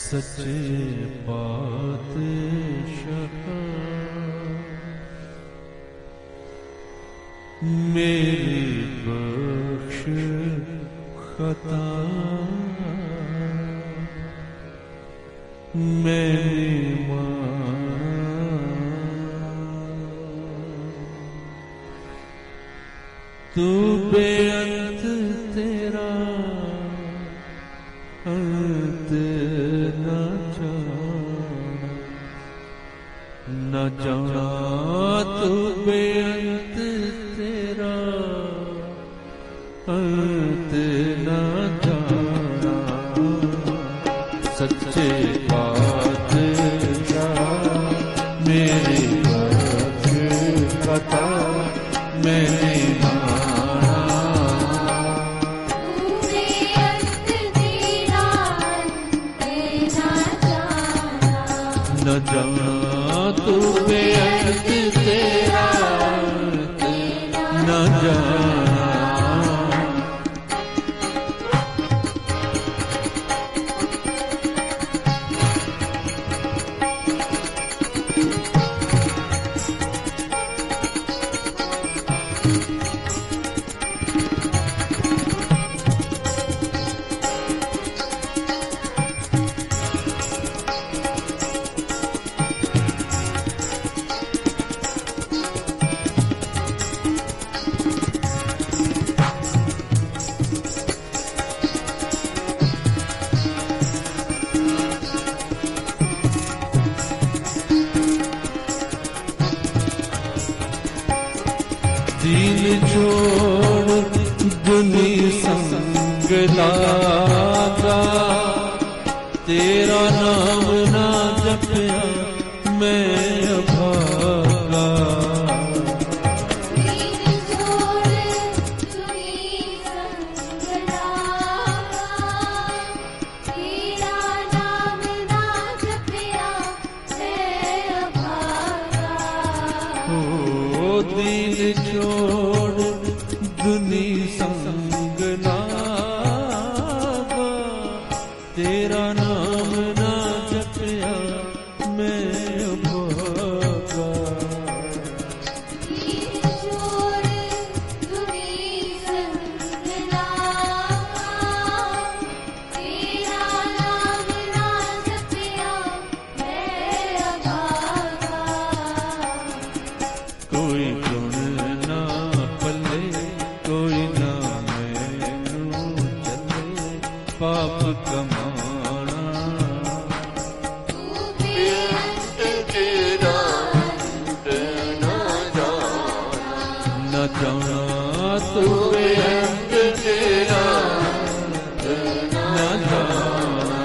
सच्चे पातशाह मेरी बख्श खता मैंने तू बेअंत तेरा अंत न जाना तू बेअंत तेरा अंत न जाना सच्चे पातशाह मेरे बख्श खता मैंने न जाना तू बेअंत तेरा न जाना दीन छोड़ दुनी संग लागा तेरा नाम ना जपया मैं अभागा दीन छोड़ दुनी संग लागा तेरा नाम ना जपया मैं अभागा ओ दीन छोड़ दुनी संग लागा तेरा नाम ना जपया मैं अभागा दीन छोड़ दुनी संग लागा तेरा नाम ना जपया मैं अभागा कोई गुण ना पल्ले कोई ना मैनू चले पाप कमाना तू बेअंत तेरा अंत न जाना न जाना तू बेअंत तेरा न जाना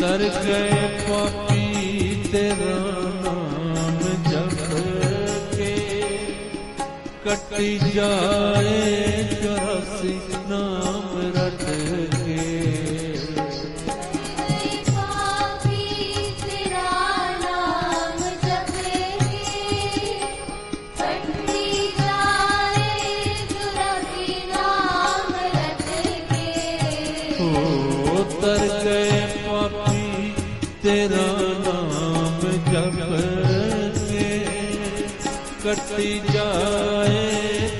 तर गए पापी तेरा नाम जप के कटी जाए 84 नाम रट के पापी तेरा नाम जपे कटी जाए 84 नाम रट के ओ तर गए पापी तेरा नाम जप के कटी जाए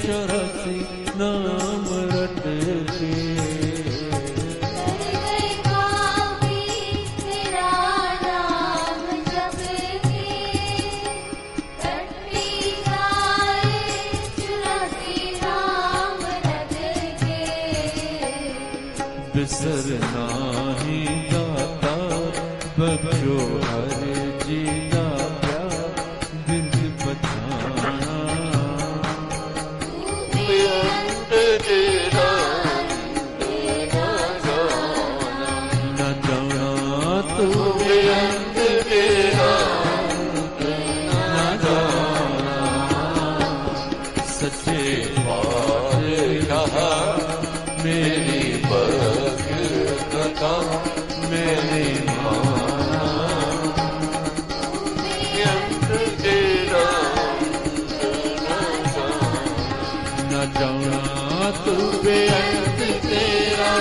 84 नाम रट के पापी तेरा नाम जपे कटी जाए 84 नाम रट के बिसरना ही गाता बख्शो हर जी का प्यार न जाना तू बेअंत तेरा न जाना। सच्चे पातशाह मेरी भक्त कथा मैंने माना। बेअंत तेरा न जाना तू बेअंत तेरा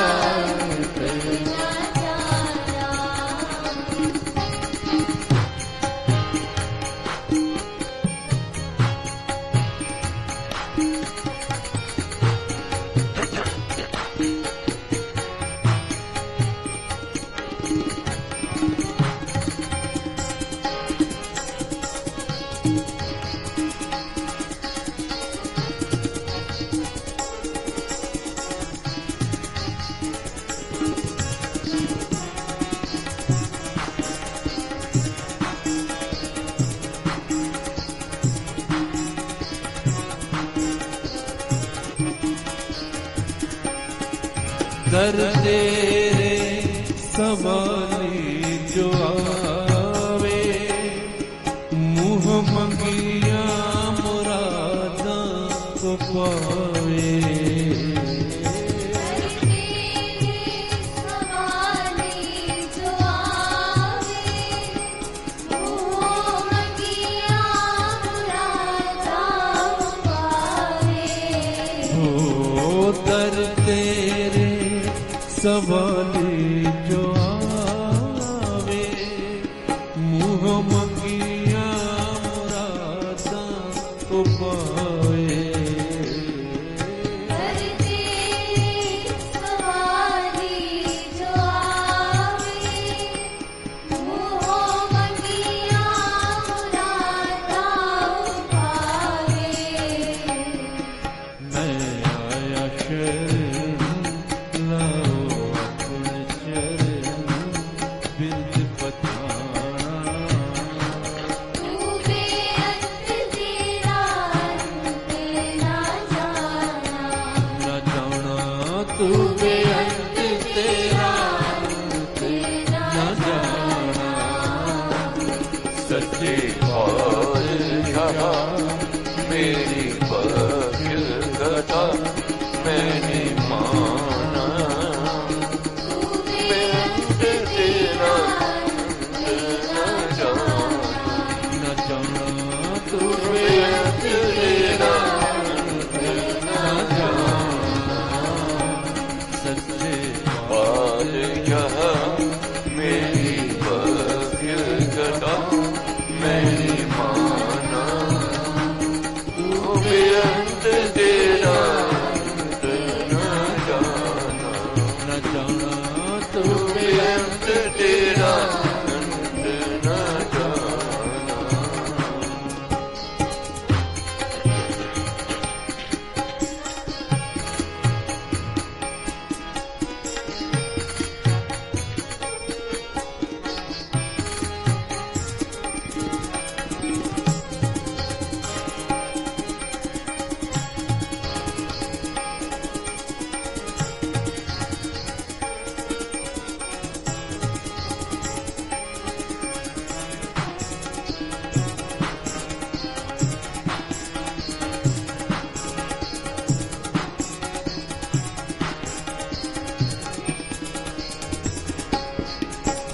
दर तेरे सवाली जो आवे मुँह मंगिया मुरादा को पावे। सवाली जो आवे मुँह मंगिया मुरादा को पावे। तू बेअंत तेरा न जाना। सच्चे पातशाह मेरी भक्त कथा मैंने माना। बेअंत तेरा न जाना तू बेअंत तेरा न जाना। पातशाह मेरी भक्त कथा मैंने माना। तू बेअंत तेरा न जाना तू बेअंत तेरा न जाना।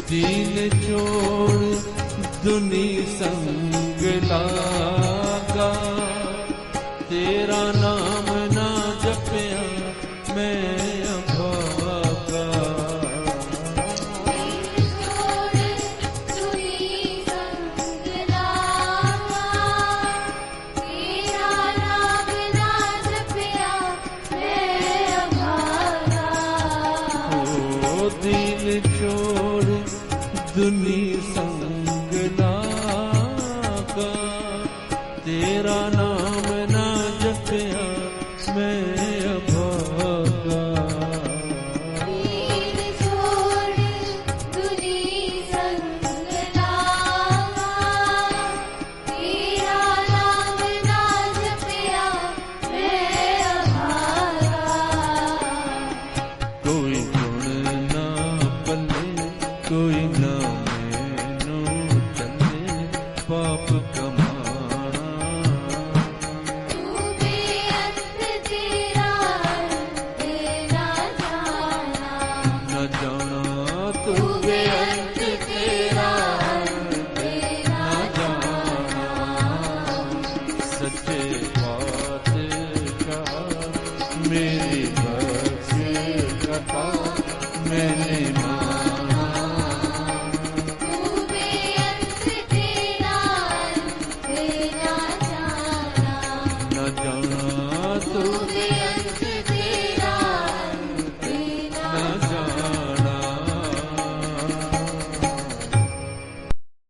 दीन जोड़ दुनी संग लागा तेरा नाम ना जपया मैं अभागा। दीन छोड़ दुनी संग लागा तेरा नाम ना जपया मैं अभागा। दीन छोड़ दुनी संग लागा तेरा नाम ना जपया मैं अभागा। कोई गुण ना पल्ले कोई ना